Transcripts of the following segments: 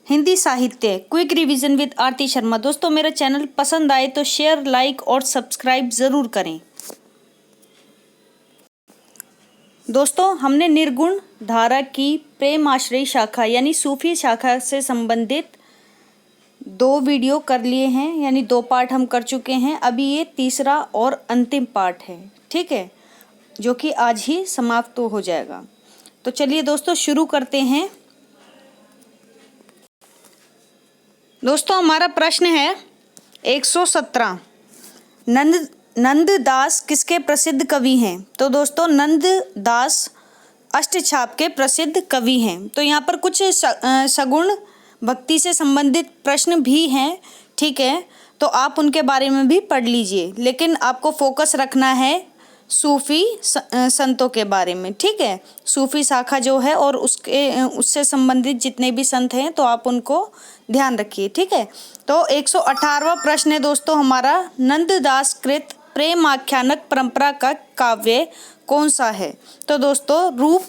हिंदी साहित्य quick revision with आरती शर्मा। दोस्तों मेरा चैनल पसंद आए तो शेयर, लाइक और सब्सक्राइब ज़रूर करें। दोस्तों हमने निर्गुण धारा की प्रेम आश्रयी शाखा यानी सूफी शाखा से संबंधित 2 वीडियो कर लिए हैं, यानी 2 पार्ट हम कर चुके हैं। अभी ये तीसरा और अंतिम पार्ट है, ठीक है, जो कि आज ही समाप्त हो जाएगा। तो चलिए दोस्तों शुरू करते हैं। दोस्तों हमारा प्रश्न है 117, नंददास किसके प्रसिद्ध कवि हैं? तो दोस्तों नंददास अष्टछाप के प्रसिद्ध कवि हैं। तो यहाँ पर कुछ सगुण भक्ति से संबंधित प्रश्न भी हैं, ठीक है, तो आप उनके बारे में भी पढ़ लीजिए, लेकिन आपको फोकस रखना है सूफी संतों के बारे में, ठीक है। सूफी शाखा जो है और उससे संबंधित जितने भी संत हैं तो आप उनको ध्यान रखिए, ठीक है। तो 118वां प्रश्न है दोस्तों हमारा, नंददास कृत प्रेम आख्यानक परंपरा का काव्य कौन सा है? तो दोस्तों रूप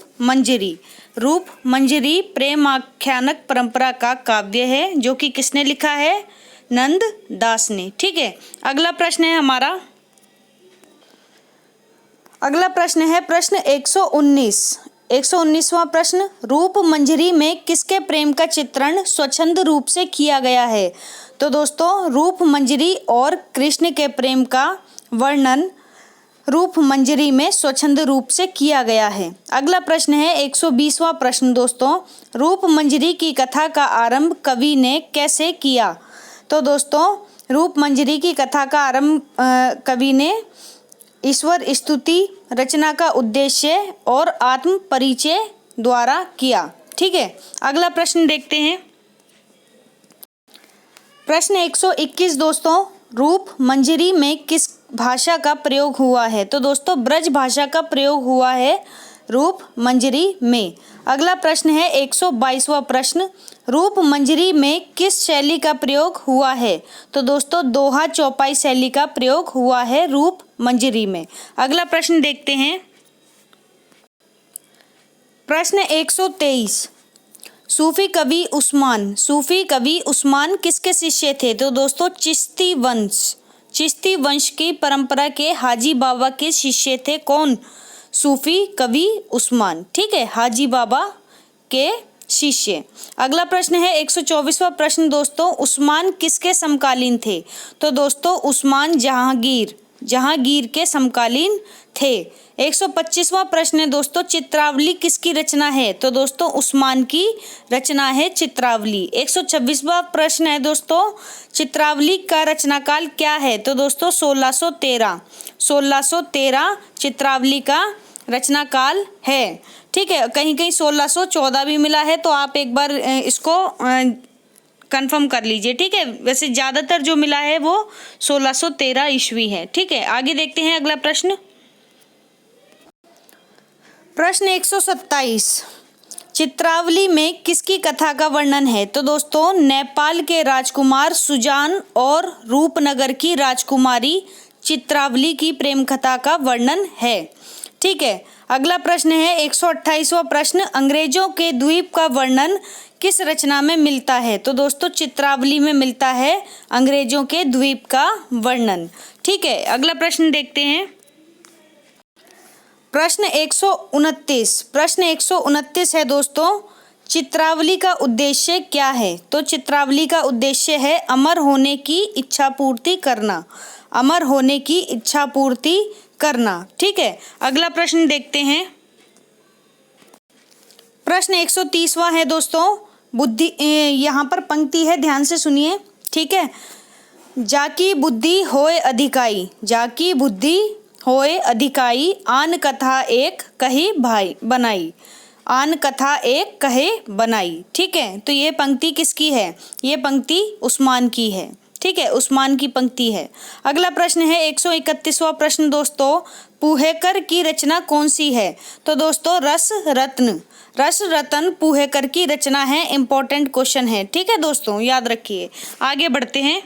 मंजरी प्रेम आख्यानक परंपरा का काव्य है, जो कि किसने लिखा है? नंददास ने, ठीक है। अगला प्रश्न है हमारा, अगला प्रश्न है प्रश्न 119वां प्रश्न, रूप मंजरी में किसके प्रेम का चित्रण स्वच्छंद रूप से किया गया है? तो दोस्तों रूप मंजरी और कृष्ण के प्रेम का वर्णन रूप मंजरी में स्वच्छंद रूप से किया गया है। अगला प्रश्न है 120वां प्रश्न दोस्तों, रूप मंजरी की कथा का आरंभ कवि ने कैसे किया? तो दोस्तों रूप मंजरी की कथा का आरंभ कवि ने ईश्वर स्तुति, रचना का उद्देश्य और आत्म परिचय द्वारा किया, ठीक है। अगला प्रश्न देखते हैं, प्रश्न 121 दोस्तों, रूप मंजरी में किस भाषा का प्रयोग हुआ है? तो दोस्तों ब्रज भाषा का प्रयोग हुआ है रूप मंजरी में। अगला प्रश्न है 122वां प्रश्न, रूप मंजरी में किस शैली का प्रयोग हुआ है? तो दोस्तों दोहा चौपाई शैली का प्रयोग हुआ है रूप मंजरी में। अगला प्रश्न देखते हैं, प्रश्न 123, सूफी कवि उस्मान किसके शिष्य थे? तो दोस्तों चिश्ती वंश की परंपरा के हाजी बाबा के शिष्य थे। कौन? सूफी कवि उस्मान, ठीक है, हाजी बाबा के शिष्य। अगला प्रश्न है 124वां प्रश्न दोस्तों, उस्मान किसके समकालीन थे? तो दोस्तों उस्मान जहांगीर के समकालीन थे। 125वां प्रश्न है दोस्तों, चित्रावली किसकी रचना है? तो दोस्तों उस्मान की रचना है चित्रावली। 126वां प्रश्न है दोस्तों, चित्रावली का रचनाकाल क्या है? तो दोस्तों 1613 चित्रावली का रचनाकाल है, ठीक है। कहीं कहीं 1614 भी मिला है, तो आप एक बार इसको कंफर्म कर लीजिए, ठीक है। वैसे ज़्यादातर जो मिला है वो 1613 ईस्वी है, ठीक है। आगे देखते हैं अगला प्रश्न, प्रश्न 127, चित्रावली में किसकी कथा का वर्णन है? तो दोस्तों नेपाल के राजकुमार सुजान और रूपनगर की राजकुमारी चित्रावली की प्रेम कथा का वर्णन है, ठीक है। अगला प्रश्न है 128वां प्रश्न, अंग्रेजों के द्वीप का वर्णन किस रचना में मिलता है? तो दोस्तों चित्रावली में मिलता है अंग्रेजों के द्वीप का वर्णन, ठीक है। अगला प्रश्न देखते हैं, प्रश्न 129 है दोस्तों, चित्रावली का उद्देश्य क्या है? तो चित्रावली का उद्देश्य है अमर होने की इच्छा पूर्ति करना, ठीक है। अगला प्रश्न देखते हैं, प्रश्न 130वां है दोस्तों, बुद्धि, यहाँ पर पंक्ति है, ध्यान से सुनिए, ठीक है। जाकी बुद्धि होए अधिकाई आन कथा एक कहे बनाई, ठीक है। तो ये पंक्ति किसकी है? ये पंक्ति उस्मान की है, ठीक है, उस्मान की पंक्ति है। अगला प्रश्न है 131वां प्रश्न दोस्तों, पूहेकर की रचना कौन सी है? तो दोस्तों रस रत्न पूहेकर की रचना है। इंपॉर्टेंट क्वेश्चन है, ठीक है दोस्तों, याद रखिए। आगे बढ़ते हैं,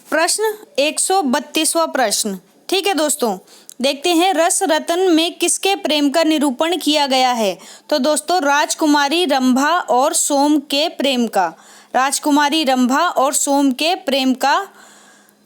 प्रश्न 132वां प्रश्न, ठीक है दोस्तों, देखते हैं रस रत्न में किसके प्रेम का निरूपण किया गया है। तो दोस्तों राजकुमारी रंभा और सोम के प्रेम का, राजकुमारी रंभा और सोम के प्रेम का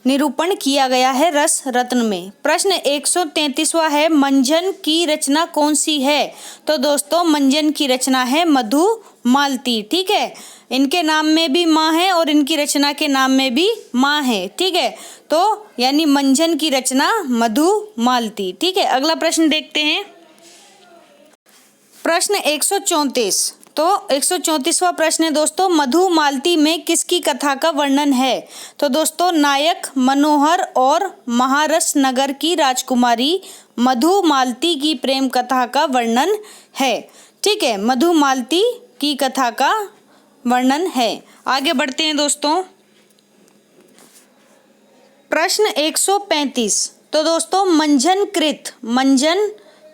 निरूपण किया गया है रस रत्न में। प्रश्न 133वां है मंजन की रचना कौन सी है। तो दोस्तों मंजन की रचना है मधुमालती। ठीक है, इनके नाम में भी माँ है और इनकी रचना के नाम में भी माँ है। ठीक है, तो यानी मंजन की रचना मधुमालती। ठीक है, अगला प्रश्न देखते हैं। प्रश्न 134। तो 134वां प्रश्न है दोस्तों मधुमालती में किसकी कथा का वर्णन है। तो दोस्तों नायक मनोहर और महारस नगर की राजकुमारी मधुमालती की प्रेम कथा का वर्णन है। ठीक है, मधुमालती की कथा का वर्णन है। आगे बढ़ते हैं दोस्तों। प्रश्न 135। तो दोस्तों मंजन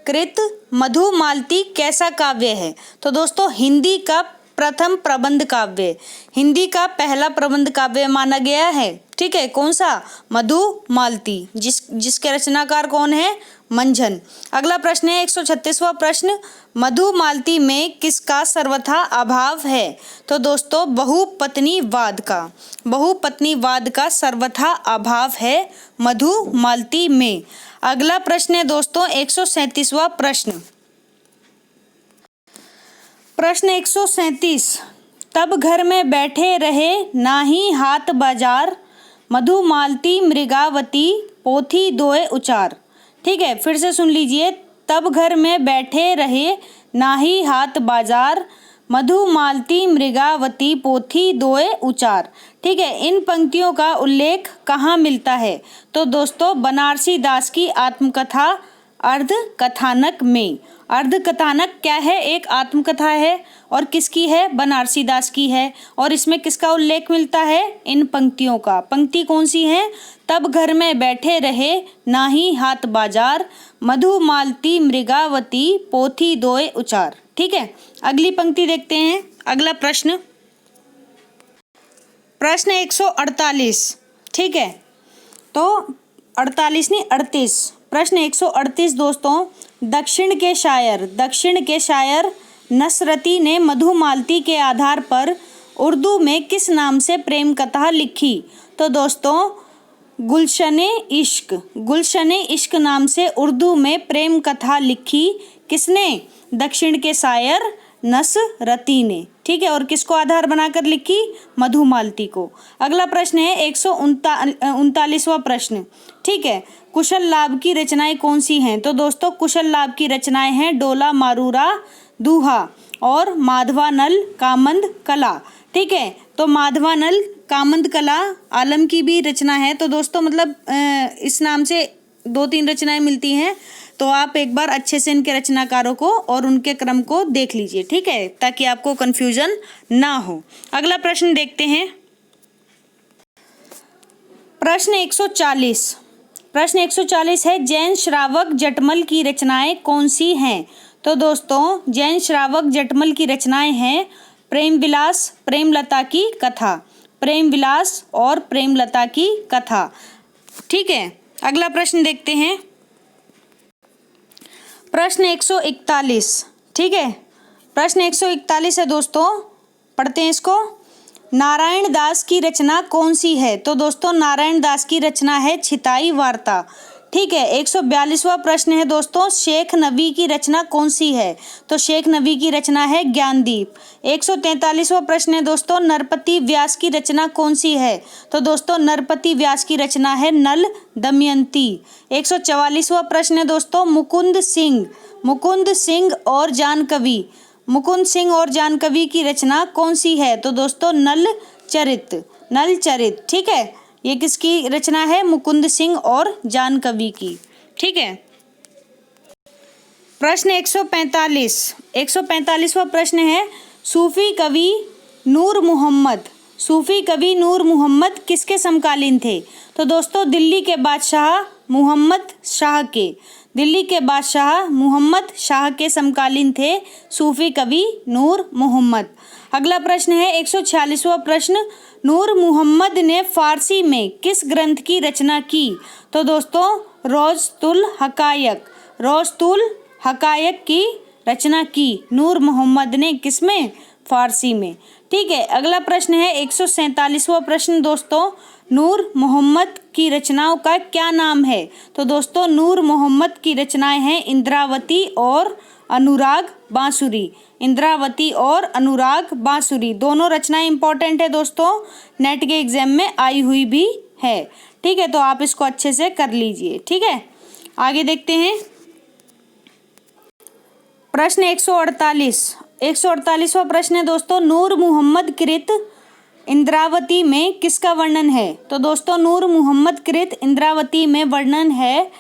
कृत मधुमालती कैसा काव्य है। तो दोस्तों हिंदी का प्रथम प्रबंध काव्य, हिंदी का पहला प्रबंध काव्य माना गया है। ठीक है, कौन सा, मधुमालती, जिसके रचनाकार कौन है, मंजन। अगला प्रश्न है 136वां प्रश्न मधुमालती में किसका सर्वथा अभाव है। तो दोस्तों बहुपत्नीवाद का सर्वथा अभाव है मधुमालती में। अगला प्रश्न है दोस्तों 137वां प्रश्न 137। तब घर में बैठे रहे नाही हाथ बाजार, मधुमालती मृगावती पोथी दोए उचार। ठीक है, फिर से सुन लीजिए। तब घर में बैठे रहे नाही हाथ बाजार, मधुमालती मृगावती पोथी दोए उचार। ठीक है, इन पंक्तियों का उल्लेख कहाँ मिलता है। तो दोस्तों बनारसी दास की आत्मकथा अर्ध कथानक में। अर्ध कथानक क्या है, एक आत्मकथा है और किसकी है, बनारसी दास की है। और इसमें किसका उल्लेख मिलता है, इन पंक्तियों का। पंक्ति कौन सी है, तब घर में बैठे रहे नाही हाथ बाजार, मधुमालती मृगावती पोथी दोए उचार। ठीक है, अगली पंक्ति देखते हैं। अगला प्रश्न 148। ठीक है, तो 48 नहीं 38। प्रश्न 138 दोस्तों दक्षिण के शायर नसरती ने मधुमालती के आधार पर उर्दू में किस नाम से प्रेम कथा लिखी। तो दोस्तों गुलशने इश्क नाम से उर्दू में प्रेम कथा लिखी। किसने, दक्षिण के शायर नसरती ने। ठीक है, और किसको आधार बनाकर लिखी, मधुमालती को। अगला प्रश्न है 139वां प्रश्न। ठीक है, कुशल लाभ की रचनाएं कौन सी हैं। तो दोस्तों कुशल लाभ की रचनाएं हैं डोला मारूरा दूहा और माधवानल कामंद कला। ठीक है, तो माधवानल कामंद कला आलम की भी रचना है। तो दोस्तों मतलब इस नाम से 2-3 रचनाएं मिलती हैं। तो आप एक बार अच्छे से इनके रचनाकारों को और उनके क्रम को देख लीजिए। ठीक है, ताकि आपको कंफ्यूजन ना हो। अगला प्रश्न देखते हैं। प्रश्न 140 है जैन श्रावक जटमल की रचनाएं कौन सी हैं। तो दोस्तों जैन श्रावक जटमल की रचनाएं हैं प्रेम विलास, प्रेमलता की कथा, प्रेम विलास और प्रेमलता की कथा। ठीक है, अगला प्रश्न देखते हैं। प्रश्न 141। ठीक है, प्रश्न 141 है दोस्तों, पढ़ते हैं इसको। नारायण दास की रचना कौन सी है। तो दोस्तों नारायण दास की रचना है छिताई वार्ता। ठीक है, 142वां प्रश्न है दोस्तों शेख नबी की रचना कौन सी है। तो शेख नबी की रचना है ज्ञानदीप। 143वां प्रश्न है दोस्तों नरपति व्यास की रचना कौन सी है। तो दोस्तों नरपति व्यास की रचना है नल दमयंती। 144वां प्रश्न है दोस्तों मुकुंद सिंह और जानकवि की रचना कौन सी है। तो दोस्तों नल चरित। ठीक है, ये किसकी रचना है, मुकुंद सिंह और जानकवि की। ठीक है, प्रश्न 145वां प्रश्न है सूफी कवि नूर मोहम्मद किसके समकालीन थे। तो दोस्तों दिल्ली के बादशाह मुहम्मद शाह के समकालीन थे सूफी कवि नूर मोहम्मद। अगला प्रश्न है 146वां प्रश्न नूर मोहम्मद ने फारसी में किस ग्रंथ की रचना की। तो दोस्तों रोज़तुल हकायक की रचना की नूर मोहम्मद ने किसमें? फारसी में। ठीक है, अगला प्रश्न है 147वां प्रश्न दोस्तों, नूर मोहम्मद की रचनाओं का क्या नाम है? तो दोस्तों नूर मोहम्मद की रचनाएं हैं इंद्रावती और अनुराग बांसुरी। इंद्रावती और अनुराग बांसुरी दोनों रचनाएं इंपॉर्टेंट है दोस्तों, नेट के एग्जाम में आई हुई भी है। ठीक है, तो आप इसको अच्छे से कर लीजिए। ठीक है, आगे देखते हैं प्रश्न 148वां प्रश्न है दोस्तों, नूर मोहम्मद कृत इंद्रावती में किसका वर्णन है? तो दोस्तों नूर मोहम्मद कृत इंद्रावती में वर्णन है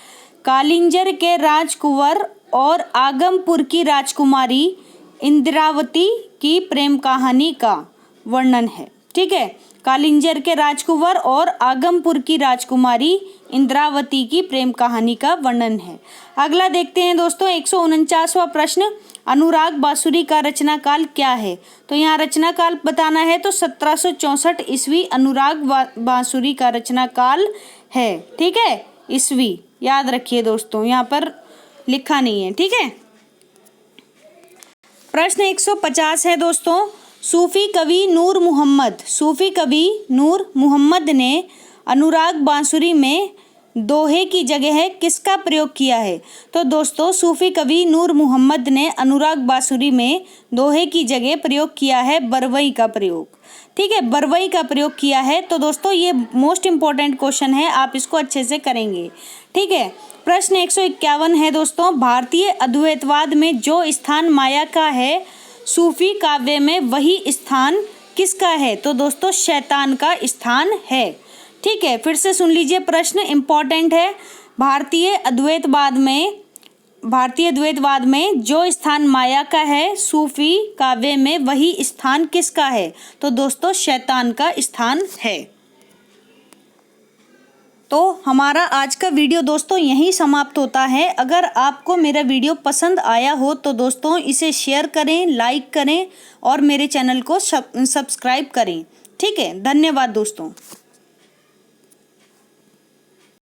कालिंजर के राजकुंवर और आगमपुर की राजकुमारी इंद्रावती की प्रेम कहानी का वर्णन है। ठीक है, कालिंजर के राजकुंवर और आगमपुर की राजकुमारी इंद्रावती की प्रेम कहानी का वर्णन है। अगला देखते हैं दोस्तों 149वां प्रश्न, अनुराग बांसुरी का रचना काल क्या है? तो यहाँ रचना काल बताना है तो 1764 ईस्वी अनुराग बांसुरी का रचना काल है। ठीक है, ईस्वी याद रखिए दोस्तों, यहाँ पर लिखा नहीं है। ठीक है, प्रश्न 150 है दोस्तों, सूफी कवि नूर मोहम्मद ने अनुराग बांसुरी में दोहे की जगह किसका प्रयोग किया है? तो दोस्तों सूफी कवि नूर मोहम्मद ने अनुराग बांसुरी में दोहे की जगह प्रयोग किया है बरवई का प्रयोग। ठीक है, बरवई का प्रयोग किया है। तो दोस्तों ये मोस्ट इम्पॉर्टेंट क्वेश्चन है, आप इसको अच्छे से करेंगे। ठीक है, प्रश्न 151 है दोस्तों, भारतीय अद्वैतवाद में जो स्थान माया का है सूफी काव्य में वही स्थान किसका है? तो दोस्तों शैतान का स्थान है। ठीक है, फिर से सुन लीजिए, प्रश्न इम्पॉर्टेंट है। भारतीय अद्वैतवाद में जो स्थान माया का है सूफी काव्य में वही स्थान किसका है? तो दोस्तों शैतान का स्थान है। तो हमारा आज का वीडियो दोस्तों यहीं समाप्त होता है। अगर आपको मेरा वीडियो पसंद आया हो तो दोस्तों इसे शेयर करें, लाइक करें और मेरे चैनल को सब्सक्राइब करें। ठीक है, धन्यवाद दोस्तों।